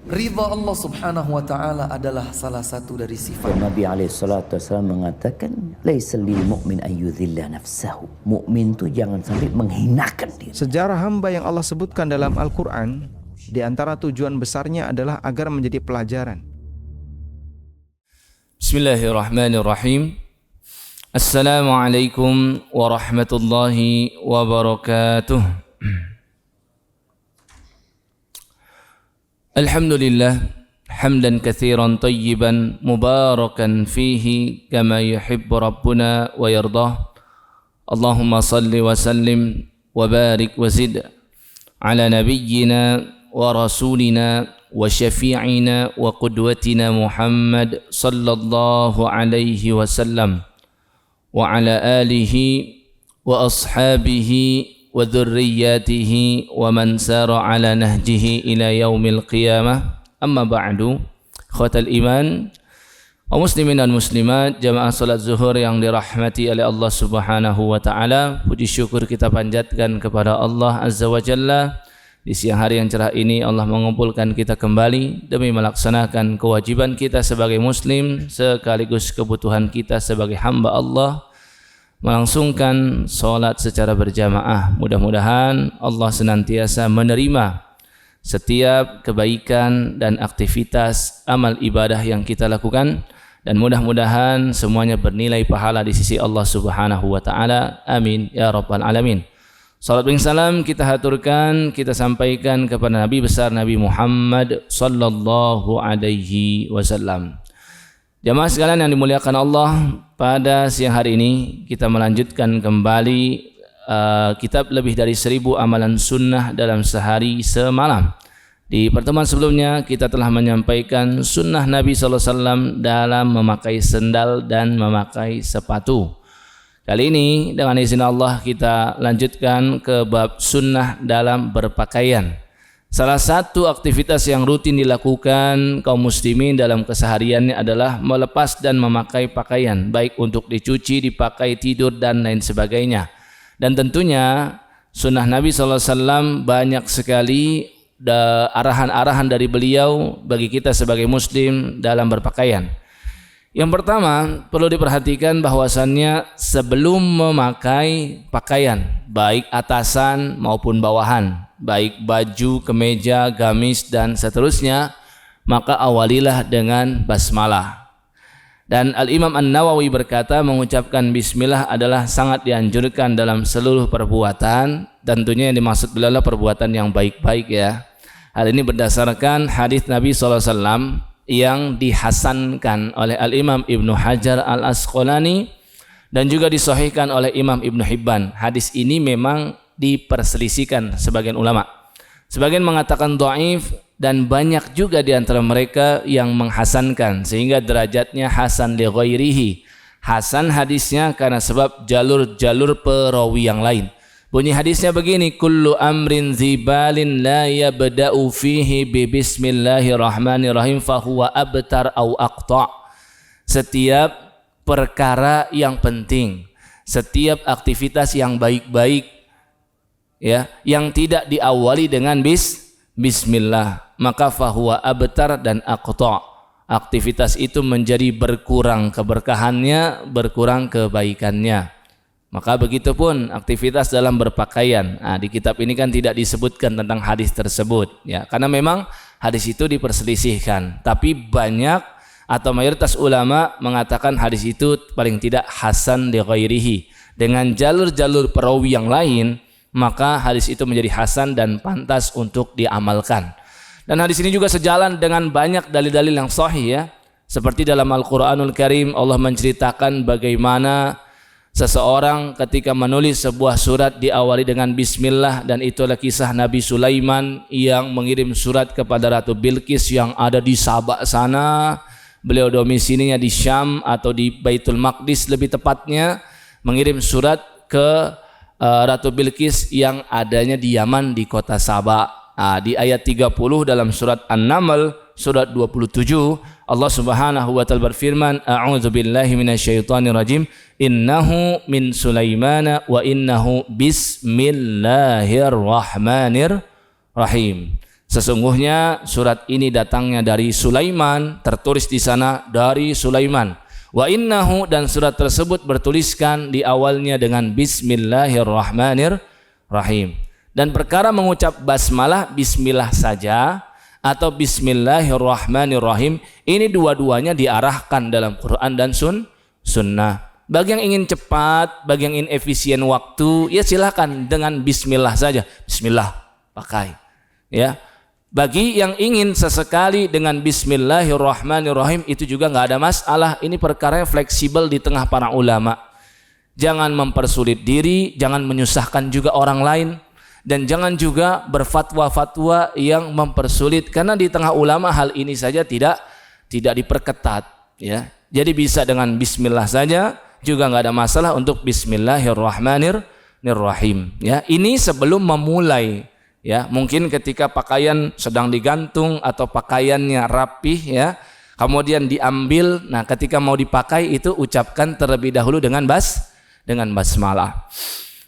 Ridha Allah subhanahu wa ta'ala adalah salah satu dari sifat. Nabi SAW mengatakan, laisa lil mu'min ayyudhilla nafsahu. Mukmin itu jangan sampai menghinakan diri. Sejarah hamba yang Allah sebutkan dalam Al-Quran, di antara tujuan besarnya adalah agar menjadi pelajaran. Bismillahirrahmanirrahim. Assalamualaikum warahmatullahi wabarakatuh. Alhamdulillah hamdan katsiran tayyiban mubarakan fihi kama yuhibbu rabbuna wa yardah. Allahumma salli wa sallim wa barik wa zid ala nabiyyina wa rasulina wa syafi'ina wa qudwatina Muhammad sallallahu alaihi wasallam wa ala alihi wa ashabihi wa dhurriyyatihi wa man sara ala nahjihi ila yaumil qiyamah. Amma ba'du, ikhwatal iman wa muslimin dan muslimat, jamaah salat zuhur yang dirahmati oleh Allah Subhanahu wa taala. Puji syukur kita panjatkan kepada Allah Azza wa Jalla. Di siang hari yang cerah ini Allah mengumpulkan kita kembali demi melaksanakan kewajiban kita sebagai muslim sekaligus kebutuhan kita sebagai hamba Allah, melangsungkan sholat secara berjamaah. Mudah-mudahan Allah senantiasa menerima setiap kebaikan dan aktivitas amal ibadah yang kita lakukan, dan mudah-mudahan semuanya bernilai pahala di sisi Allah Subhanahu wa taala. Amin ya rabbal alamin. Salat dan salam kita haturkan, kita sampaikan kepada Nabi besar Nabi Muhammad sallallahu alaihi wasallam. Jamaah sekalian yang dimuliakan Allah, pada siang hari ini kita melanjutkan kembali kitab lebih dari 1000 amalan sunnah dalam sehari semalam. Di pertemuan sebelumnya kita telah menyampaikan sunnah Nabi SAW dalam memakai sendal dan memakai sepatu. Kali ini dengan izin Allah kita lanjutkan ke bab sunnah dalam berpakaian. Salah satu aktivitas yang rutin dilakukan kaum muslimin dalam kesehariannya adalah melepas dan memakai pakaian, baik untuk dicuci, dipakai tidur dan lain sebagainya. Dan tentunya sunnah Nabi SAW banyak sekali arahan-arahan dari beliau bagi kita sebagai muslim dalam berpakaian. Yang pertama perlu diperhatikan bahwasannya sebelum memakai pakaian, baik atasan maupun bawahan, baik baju, kemeja, gamis dan seterusnya, maka awalilah dengan basmalah. Dan Al-Imam An-Nawawi berkata, mengucapkan bismillah adalah sangat dianjurkan dalam seluruh perbuatan. Tentunya yang dimaksud adalah perbuatan yang baik-baik ya. Hal ini berdasarkan hadis Nabi SAW yang dihasankan oleh Al-Imam Ibnu Hajar Al-Asqalani dan juga disahihkan oleh Imam Ibnu Hibban. Hadis ini memang diperselisihkan sebagian ulama. Sebagian mengatakan dhaif dan banyak juga di antara mereka yang menghasankan sehingga derajatnya hasan li ghairihi. Hasan hadisnya karena sebab jalur-jalur perawi yang lain. Bunyi hadisnya begini, kullu amrin zibalin la yabda'u fihi bi bismillahirrahmanirrahim fahuwa abtar au aqta'. Setiap perkara yang penting, setiap aktivitas yang baik-baik ya, yang tidak diawali dengan bismillah, maka fahuwa abtar dan aqta'. Aktivitas itu menjadi berkurang keberkahannya, berkurang kebaikannya. Maka begitupun aktivitas dalam berpakaian. Nah, di kitab ini kan tidak disebutkan tentang hadis tersebut ya, karena memang hadis itu diperselisihkan. Tapi banyak atau mayoritas ulama mengatakan hadis itu paling tidak hasan li ghairihi. Dengan jalur-jalur perawi yang lain, maka hadis itu menjadi hasan dan pantas untuk diamalkan. Dan hadis ini juga sejalan dengan banyak dalil-dalil yang sahih ya. Seperti dalam Al-Qur'anul Karim Allah menceritakan bagaimana seseorang ketika menulis sebuah surat diawali dengan bismillah, dan itulah kisah Nabi Sulaiman yang mengirim surat kepada Ratu Bilqis yang ada di Sabah sana. Beliau domisilinya di Syam atau di Baitul Maqdis lebih tepatnya, mengirim surat ke Ratu Bilqis yang adanya di Yaman di kota Sabah. Di ayat 30 dalam surat An-Naml surat 27 Allah Subhanahu wa taala berfirman, a'udzu billahi minasyaitonir rajim, innahu min Sulaimana wa innahu bismillahirrahmanirrahim. Sesungguhnya surat ini datangnya dari Sulaiman, tertulis di sana dari Sulaiman. Wa innahu, dan surat tersebut bertuliskan di awalnya dengan Bismillahirrahmanirrahim. Dan perkara mengucap basmalah, bismillah saja atau Bismillahirrahmanirrahim, ini dua-duanya diarahkan dalam Quran dan sunnah. Bagi yang ingin cepat, bagi yang ingin efisien waktu, ya silakan dengan bismillah saja. Bismillah pakai. Ya. Bagi yang ingin sesekali dengan Bismillahirrahmanirrahim, itu juga nggak ada masalah. Ini perkara yang fleksibel di tengah para ulama. Jangan mempersulit diri, jangan menyusahkan juga orang lain, dan jangan juga berfatwa-fatwa yang mempersulit, karena di tengah ulama hal ini saja tidak diperketat. Ya. Jadi bisa dengan bismillah saja, juga nggak ada masalah untuk Bismillahirrahmanirrahim. Ya, ini sebelum memulai. Ya, mungkin ketika pakaian sedang digantung atau pakaiannya rapih, ya, kemudian diambil. Nah, ketika mau dipakai itu ucapkan terlebih dahulu dengan basmalah.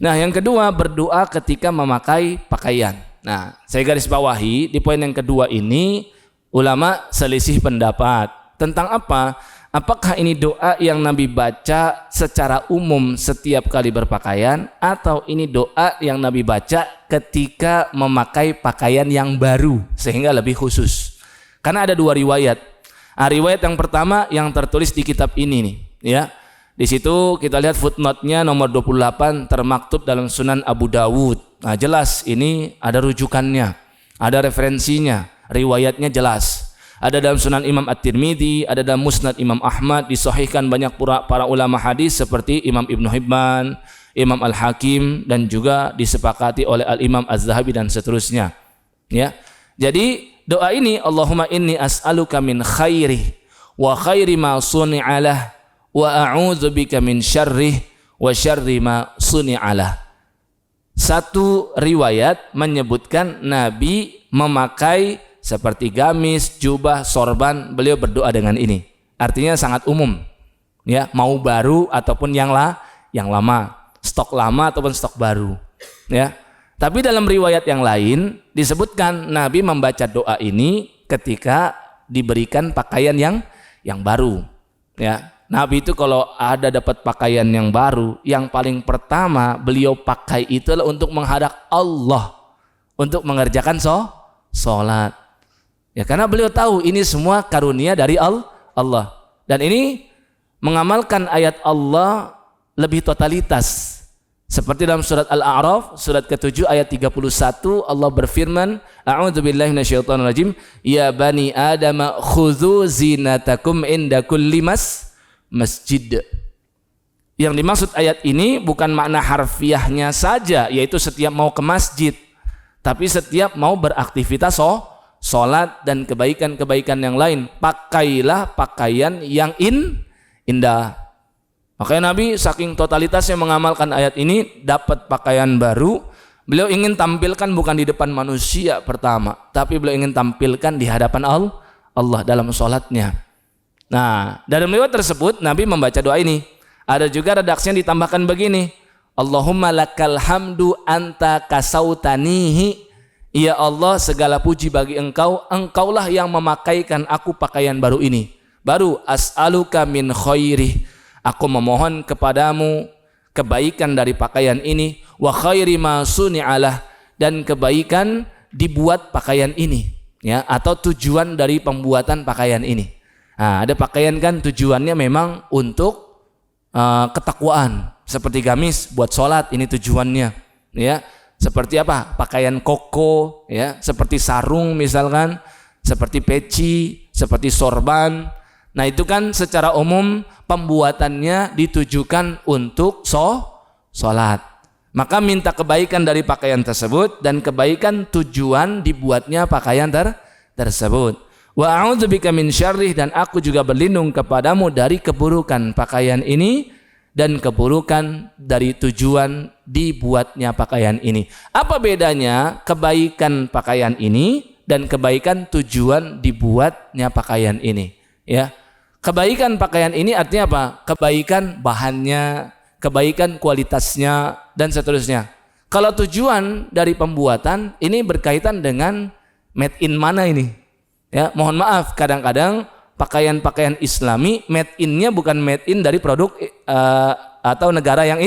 Nah, yang kedua, berdoa ketika memakai pakaian. Nah, saya garis bawahi di poin yang kedua ini ulama selisih pendapat tentang apa? Apakah ini doa yang Nabi baca secara umum setiap kali berpakaian, atau ini doa yang Nabi baca ketika memakai pakaian yang baru sehingga lebih khusus? Karena ada dua riwayat. Riwayat yang pertama yang tertulis di kitab ini nih, ya. Di situ kita lihat footnote-nya nomor 28 termaktub dalam Sunan Abu Dawud. Nah, jelas ini ada rujukannya, ada referensinya, riwayatnya jelas. Ada dalam Sunan Imam At-Tirmidzi, ada dalam Musnad Imam Ahmad, disahihkan banyak para ulama hadis seperti Imam Ibnu Hibban, Imam Al-Hakim, dan juga disepakati oleh Al-Imam Az-Zahabi dan seterusnya. Ya. Jadi doa ini, Allahumma inni as'aluka min khairih wa khairi ma suni'alah wa a'udzubika min syarrih wa syarri ma suni'alah. Satu riwayat menyebutkan Nabi memakai seperti gamis, jubah, sorban, beliau berdoa dengan ini. Artinya sangat umum. Ya, mau baru ataupun yang lama, stok lama ataupun stok baru. Ya. Tapi dalam riwayat yang lain disebutkan Nabi membaca doa ini ketika diberikan pakaian yang baru. Ya. Nabi itu kalau ada dapat pakaian yang baru, yang paling pertama beliau pakai itu adalah untuk menghadap Allah, untuk mengerjakan sholat. Ya, karena beliau tahu ini semua karunia dari Allah. Dan ini mengamalkan ayat Allah lebih totalitas. Seperti dalam surat Al-A'raf, surat ke-7 ayat 31, Allah berfirman, A'udzubillahi minasyaitonirrajim, ya bani Adam khudzu zinatakum inda kulli masjid. Yang dimaksud ayat ini bukan makna harfiahnya saja, yaitu setiap mau ke masjid, tapi setiap mau beraktivitas sholat dan kebaikan-kebaikan yang lain, pakailah pakaian yang indah. Makanya Nabi saking totalitasnya mengamalkan ayat ini, dapat pakaian baru, beliau ingin tampilkan bukan di depan manusia pertama, tapi beliau ingin tampilkan di hadapan Allah dalam sholatnya. Nah, dalam riwayat tersebut Nabi membaca doa ini. Ada juga redaksinya ditambahkan begini, Allahumma lakal hamdu anta kasautanihi. Ya Allah, segala puji bagi engkau, engkaulah yang memakaikan aku pakaian baru ini. Baru, as'aluka min khairih, aku memohon kepadamu kebaikan dari pakaian ini, wa khairi ma suni'alah, dan kebaikan dibuat pakaian ini, ya, atau tujuan dari pembuatan pakaian ini. Nah, ada pakaian kan tujuannya memang untuk ketakwaan, seperti gamis buat sholat, ini tujuannya, ya. Seperti apa? Pakaian koko, ya, seperti sarung misalkan, seperti peci, seperti sorban. Nah, itu kan secara umum pembuatannya ditujukan untuk sholat. Maka minta kebaikan dari pakaian tersebut dan kebaikan tujuan dibuatnya pakaian tersebut. Wa a'udzubika min syarrih, dan aku juga berlindung kepadamu dari keburukan pakaian ini dan keburukan dari tujuan dibuatnya pakaian ini. Apa bedanya kebaikan pakaian ini dan kebaikan tujuan dibuatnya pakaian ini? Ya, kebaikan pakaian ini artinya apa? Kebaikan bahannya, kebaikan kualitasnya, dan seterusnya. Kalau tujuan dari pembuatan ini berkaitan dengan made in mana ini? Ya, mohon maaf, kadang-kadang pakaian-pakaian Islami made in-nya bukan made in dari produk atau negara yang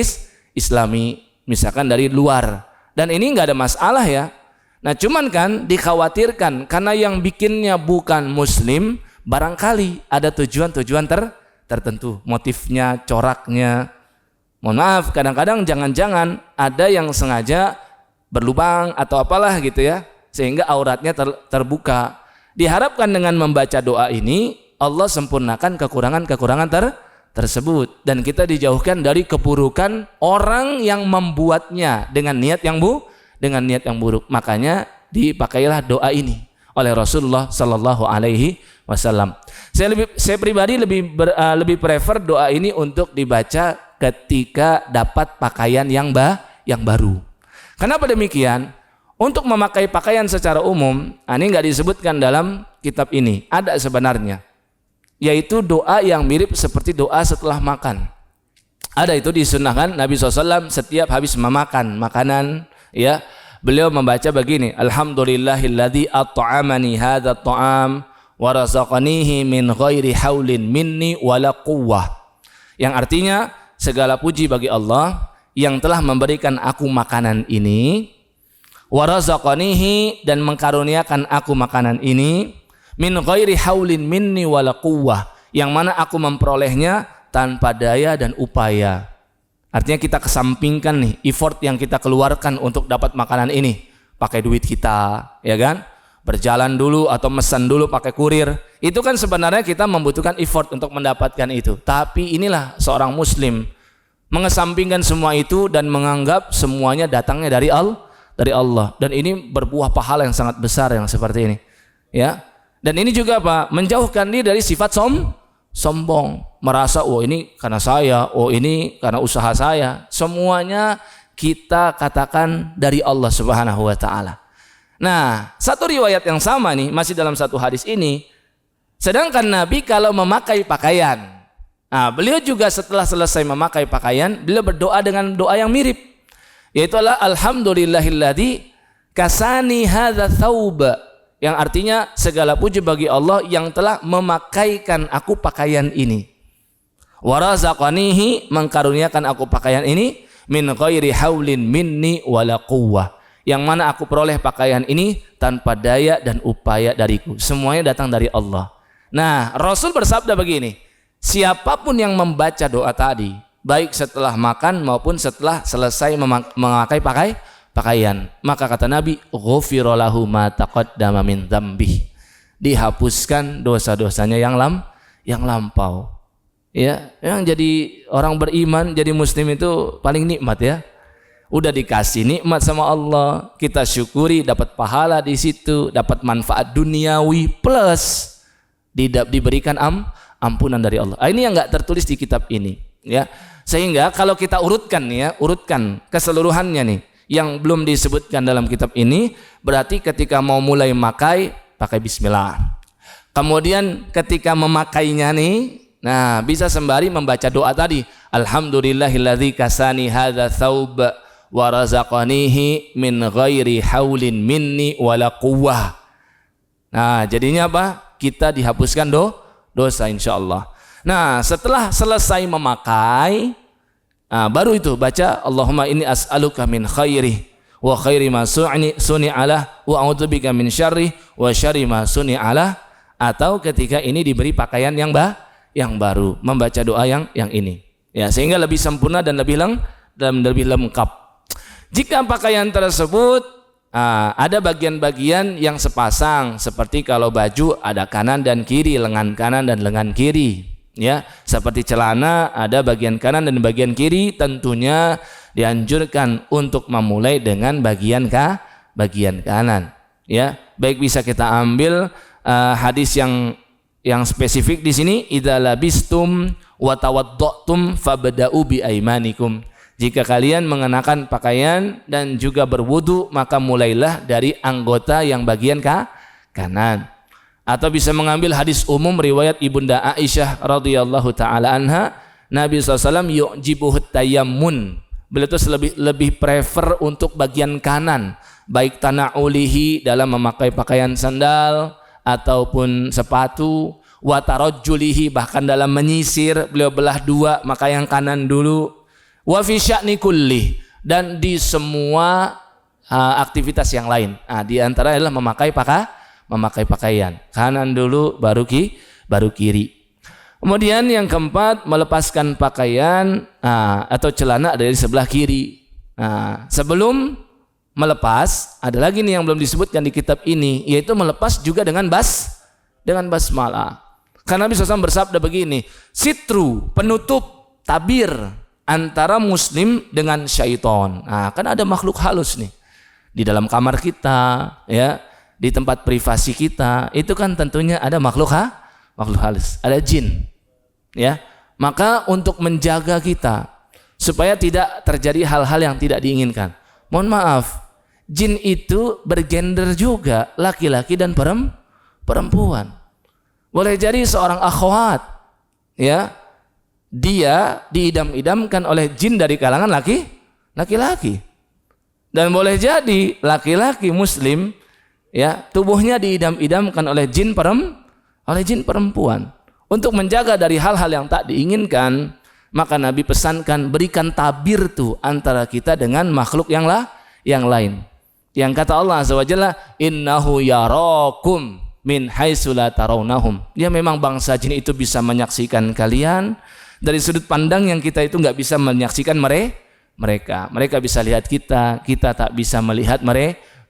Islami, misalkan dari luar. Dan ini nggak ada masalah ya. Nah, cuman kan dikhawatirkan karena yang bikinnya bukan Muslim, barangkali ada tujuan-tujuan tertentu, motifnya, coraknya. Mohon maaf, kadang-kadang jangan-jangan ada yang sengaja berlubang atau apalah gitu ya, sehingga auratnya terbuka. Diharapkan dengan membaca doa ini Allah sempurnakan kekurangan-kekurangan tersebut, dan kita dijauhkan dari keburukan orang yang membuatnya dengan niat yang buruk. Makanya dipakailah doa ini oleh Rasulullah Sallallahu Alaihi Wasallam. Saya pribadi lebih prefer doa ini untuk dibaca ketika dapat pakaian yang baru. Kenapa demikian? Untuk memakai pakaian secara umum, ini nggak disebutkan dalam kitab ini. Ada sebenarnya, yaitu doa yang mirip seperti doa setelah makan. Ada itu disunnahkan Nabi SAW setiap habis memakan makanan, ya, beliau membaca begini: Alhamdulillahilladzi at'amani hadzal ta'am wa razaqanihi min ghairi haulin minni wala quwwah. Yang artinya, segala puji bagi Allah yang telah memberikan aku makanan ini, wa razaqanihi, dan mengkaruniakan aku makanan ini, min ghairi haulin minni wala quwwah, yang mana aku memperolehnya tanpa daya dan upaya. Artinya kita kesampingkan nih effort yang kita keluarkan untuk dapat makanan ini, pakai duit kita, ya kan? Berjalan dulu atau mesan dulu pakai kurir. Itu kan sebenarnya kita membutuhkan effort untuk mendapatkan itu. Tapi inilah seorang muslim mengesampingkan semua itu dan menganggap semuanya datangnya dari Allah. Dan ini berbuah pahala yang sangat besar yang seperti ini. Ya. Dan ini juga apa? Menjauhkan diri dari sifat sombong, merasa oh ini karena saya, oh ini karena usaha saya. Semuanya kita katakan dari Allah Subhanahu wa taala. Nah, satu riwayat yang sama nih masih dalam satu hadis ini. Sedangkan Nabi kalau memakai pakaian, nah, beliau juga setelah selesai memakai pakaian, beliau berdoa dengan doa yang mirip, yaitu adalah alhamdulillahilladzi kasani hadza thawb, yang artinya segala puji bagi Allah yang telah memakaikan aku pakaian ini. Wa razaqanihi, mengkaruniakan aku pakaian ini, min ghairi haulin minni wala quwwah, yang mana aku peroleh pakaian ini tanpa daya dan upaya dariku. Semuanya datang dari Allah. Nah, Rasul bersabda begini, siapapun yang membaca doa tadi, baik setelah makan maupun setelah selesai memakai pakaian, maka kata Nabi, ghufira lahu ma taqaddama min dzambih, dihapuskan dosa-dosanya yang lampau. Ya, yang jadi orang beriman, jadi muslim itu paling nikmat ya. Udah dikasih nikmat sama Allah, kita syukuri, dapat pahala di situ, dapat manfaat duniawi, plus diberikan ampunan dari Allah. Ini yang nggak tertulis di kitab ini, ya. Sehingga kalau kita urutkan keseluruhannya nih, yang belum disebutkan dalam kitab ini, berarti ketika mau mulai pakai bismillah. Kemudian ketika memakainya nih, nah bisa sembari membaca doa tadi, alhamdulillahilladzi kasani hadza thawb wa razaqanihi min ghairi haulin minni wala quwwah. Nah, jadinya apa? Kita dihapuskan dosa insyaallah. Nah, setelah selesai memakai, baru itu baca Allahumma inni as'aluka min khairi wa khairi ma suni'alah wa a'udzubika min syarri wa syarri ma suni'alah. Atau ketika ini diberi pakaian yang baru, membaca doa yang ini. Ya, sehingga lebih sempurna dan lebih lengkap. Jika pakaian tersebut ada bagian-bagian yang sepasang, seperti kalau baju ada kanan dan kiri, lengan kanan dan lengan kiri, ya, seperti celana ada bagian kanan dan bagian kiri, tentunya dianjurkan untuk memulai dengan bagian kanan, ya. Baik bisa kita ambil hadis yang spesifik di sini, idza labistum wa tawadda'tum fabda'u bi aimanikum. Jika kalian mengenakan pakaian dan juga berwudu, maka mulailah dari anggota yang bagian kanan. Atau bisa mengambil hadis umum riwayat Ibunda Aisyah radhiyallahu taala anha, Nabi SAW yu'jibuhut tayammun. Beliau itu lebih prefer untuk bagian kanan baik tana'ulihi dalam memakai pakaian sandal ataupun sepatu, wa tarajjulihi bahkan dalam menyisir beliau belah dua, maka yang kanan dulu, wa fi sya'ni kulli dan di semua aktivitas yang lain. Di antara adalah memakai pakaian. Kanan dulu baru kiri. Kemudian yang keempat, melepaskan pakaian atau celana dari sebelah kiri. Sebelum melepas, ada lagi nih yang belum disebutkan di kitab ini, yaitu melepas juga dengan basmalah. Karena Nabi SAW bersabda begini, sitru, penutup, tabir antara muslim dengan syaitan. Kan ada makhluk halus nih di dalam kamar kita, ya, di tempat privasi kita, itu kan tentunya ada makhluk halus, ada jin, ya. Maka untuk menjaga kita supaya tidak terjadi hal-hal yang tidak diinginkan, mohon maaf, jin itu bergender juga, laki-laki dan perempuan. Boleh jadi seorang akhwat, ya, dia diidam-idamkan oleh jin dari kalangan laki-laki. Dan boleh jadi laki-laki muslim, ya, tubuhnya diidam-idamkan oleh jin perempuan. Untuk menjaga dari hal-hal yang tak diinginkan, maka Nabi pesankan berikan tabir tuh antara kita dengan makhluk yang lain. Yang kata Allah Azza wa Jalla, innahu yarakum min haitsu la tarawnahum. Ya, memang bangsa jin itu bisa menyaksikan kalian dari sudut pandang yang kita itu nggak bisa menyaksikan mereka. Mereka bisa lihat kita tak bisa melihat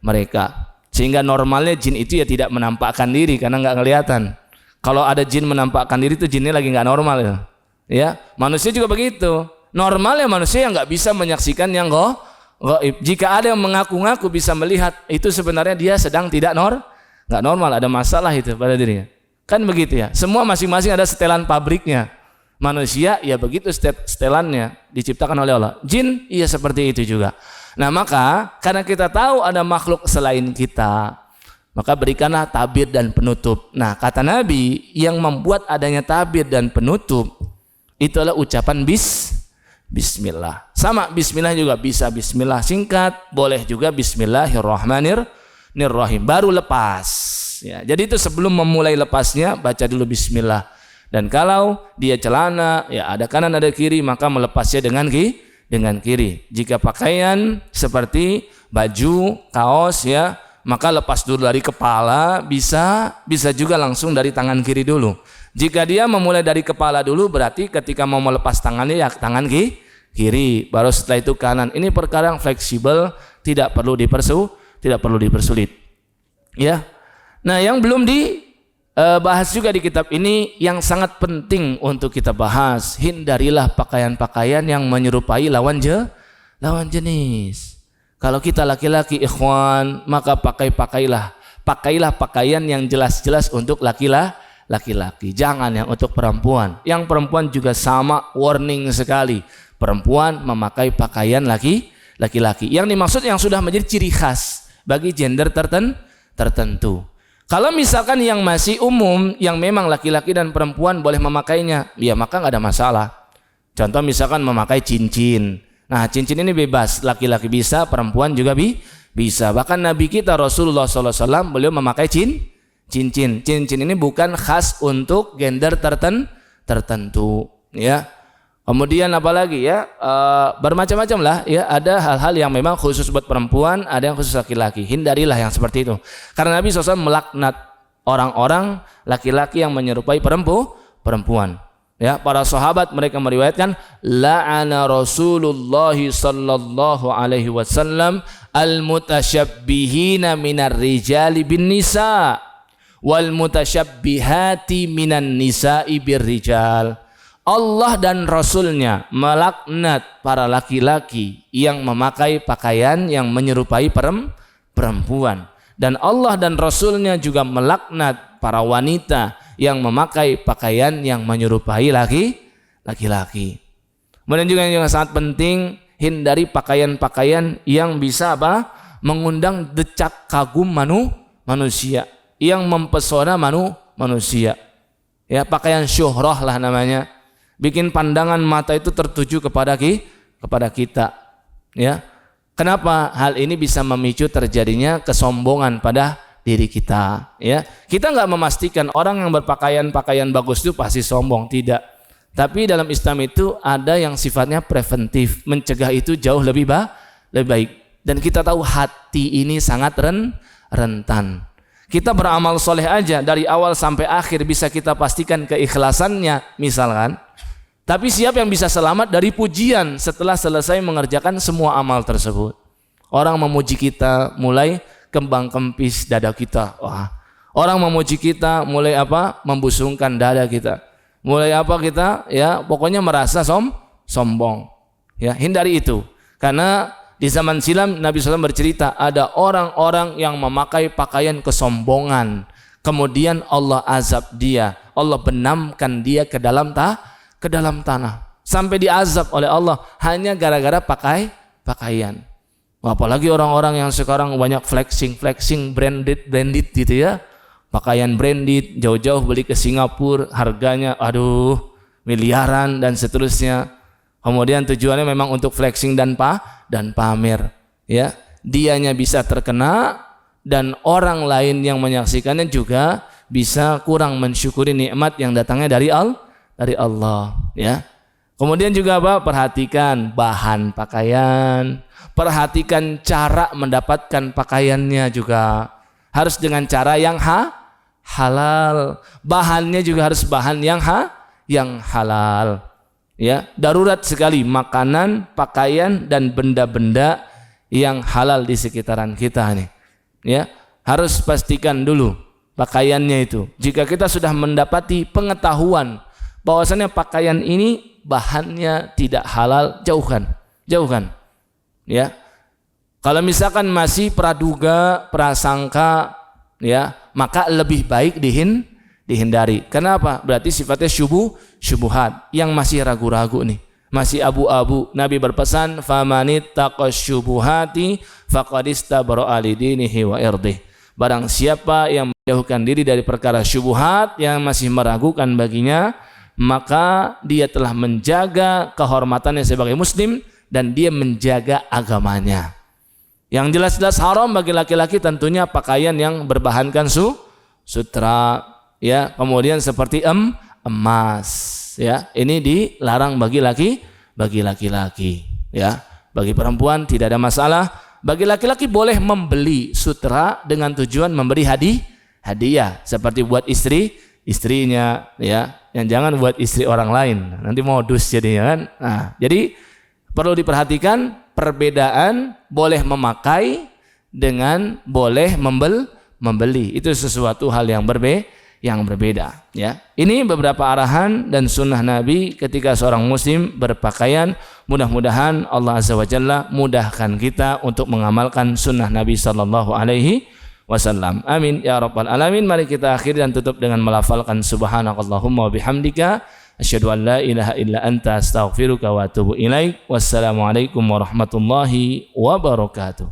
mereka. Sehingga normalnya jin itu ya tidak menampakkan diri karena nggak kelihatan. Kalau ada jin menampakkan diri itu jinnya lagi nggak normal, ya. Manusia juga begitu. Normalnya manusia yang nggak bisa menyaksikan yang gaib. Jika ada yang mengaku-ngaku bisa melihat, itu sebenarnya dia sedang nggak normal, ada masalah itu pada dirinya. Kan begitu ya. Semua masing-masing ada setelan pabriknya. Manusia ya begitu setelannya diciptakan oleh Allah. Jin iya seperti itu juga. Nah, maka karena kita tahu ada makhluk selain kita, maka berikanlah tabir dan penutup. Nah, kata Nabi, yang membuat adanya tabir dan penutup itu adalah ucapan bismillah. Sama bismillah juga bisa bismillah singkat, boleh juga bismillahirrahmanirrahim baru lepas. Ya, jadi itu sebelum memulai lepasnya baca dulu bismillah. Dan kalau dia celana, ya ada kanan ada kiri, maka melepasnya dengan kiri. Jika pakaian seperti baju, kaos, ya, maka lepas dulu dari kepala, bisa juga langsung dari tangan kiri dulu. Jika dia memulai dari kepala dulu, berarti ketika mau melepas tangannya ya tangan kiri, baru setelah itu kanan. Ini perkara yang fleksibel, tidak perlu dipersulit. Ya. Nah, yang belum bahas juga di kitab ini yang sangat penting untuk kita bahas, hindarilah pakaian-pakaian yang menyerupai lawan jenis. Kalau kita laki-laki ikhwan, maka pakailah pakaian yang jelas-jelas untuk laki-laki. Jangan yang untuk perempuan. Yang perempuan juga sama, warning sekali. Perempuan memakai pakaian laki-laki. Yang dimaksud yang sudah menjadi ciri khas bagi gender tertentu. Kalau misalkan yang masih umum, yang memang laki-laki dan perempuan boleh memakainya, ya maka nggak ada masalah. Contoh misalkan memakai cincin. Nah, cincin ini bebas, laki-laki bisa, perempuan juga bisa. Bahkan Nabi kita Rasulullah SAW beliau memakai cincin. Cincin ini bukan khas untuk gender tertentu, ya. Kemudian apalagi ya, bermacam-macam lah ya, ada hal-hal yang memang khusus buat perempuan, ada yang khusus laki-laki. Hindarilah yang seperti itu. Karena Nabi SAW melaknat orang-orang laki-laki yang menyerupai perempuan. Ya, para sahabat mereka meriwayatkan, la'ana Rasulullah sallallahu alaihi wasallam al-mutasyabbihina minar rijali bin nisa wal mutasyabbihati minan nisa'i bir rijal. Allah dan Rasulnya melaknat para laki-laki yang memakai pakaian yang menyerupai perempuan. Dan Allah dan Rasulnya juga melaknat para wanita yang memakai pakaian yang menyerupai laki-laki. Kemudian juga yang sangat penting, hindari pakaian-pakaian yang bisa mengundang decak kagum manusia, yang mempesona manusia. Ya, pakaian syuhrah lah namanya. Bikin pandangan mata itu tertuju kepada kita, ya. Kenapa? Hal ini bisa memicu terjadinya kesombongan pada diri kita. Ya, kita nggak memastikan orang yang berpakaian bagus itu pasti sombong, tidak. Tapi dalam Islam itu ada yang sifatnya preventif, mencegah itu jauh lebih baik. Dan kita tahu hati ini sangat rentan. Kita beramal soleh aja dari awal sampai akhir bisa kita pastikan keikhlasannya, misalkan. Tapi siapa yang bisa selamat dari pujian setelah selesai mengerjakan semua amal tersebut? Orang memuji kita mulai kembang kempis dada kita. Wah. Orang memuji kita mulai apa? Membusungkan dada kita. Mulai apa kita? Ya, pokoknya merasa sombong. Ya, hindari itu. Karena di zaman silam Nabi SAW bercerita ada orang-orang yang memakai pakaian kesombongan. Kemudian Allah azab dia. Allah benamkan dia ke dalam tanah sampai diazab oleh Allah hanya gara-gara pakaian. Apalagi orang-orang yang sekarang banyak flexing branded gitu ya, pakaian branded, jauh-jauh beli ke Singapura, harganya miliaran dan seterusnya. Kemudian tujuannya memang untuk flexing dan pamer, ya. Dianya bisa terkena dan orang lain yang menyaksikannya juga bisa kurang mensyukuri nikmat yang datangnya dari Allah, ya. Kemudian juga apa? Perhatikan bahan pakaian, perhatikan cara mendapatkan pakaiannya juga harus dengan cara yang halal. Bahannya juga harus bahan yang halal. Ya, darurat sekali makanan, pakaian dan benda-benda yang halal di sekitaran kita nih. Ya, harus pastikan dulu pakaiannya itu. Jika kita sudah mendapati pengetahuan bahwasanya pakaian ini bahannya tidak halal, jauhkan. Ya. Kalau misalkan masih praduga, prasangka, ya, maka lebih baik dihindari. Kenapa? Berarti sifatnya syubuhat, yang masih ragu-ragu nih, masih abu-abu. Nabi berpesan, "Famanittaqash syubuhati faqad istabara'a lidinihi wa irdih." Barang siapa yang menjauhkan diri dari perkara syubuhat yang masih meragukan baginya, maka dia telah menjaga kehormatannya sebagai muslim dan dia menjaga agamanya. Yang jelas-jelas haram bagi laki-laki tentunya pakaian yang berbahankan sutra, ya, kemudian seperti emas, ya. Ini dilarang bagi laki-laki, ya. Bagi perempuan tidak ada masalah. Bagi laki-laki boleh membeli sutra dengan tujuan memberi hadiah seperti buat istrinya, ya. Yang jangan buat istri orang lain, nanti modus jadinya kan. Nah, jadi perlu diperhatikan perbedaan boleh memakai dengan boleh membeli. Itu sesuatu hal yang berbeda, ya. Ini beberapa arahan dan sunnah Nabi ketika seorang muslim berpakaian. Mudah-mudahan Allah Azza wa Jalla mudahkan kita untuk mengamalkan sunnah Nabi sallallahu alaihi wasallam. Amin ya rabbal alamin. Mari kita akhiri dan tutup dengan melafalkan subhanakallahumma wa bihamdika asyhadu an la ilaha illa anta astaghfiruka wa atubu ilaik. Wassalamualaikum warahmatullahi wabarakatuh.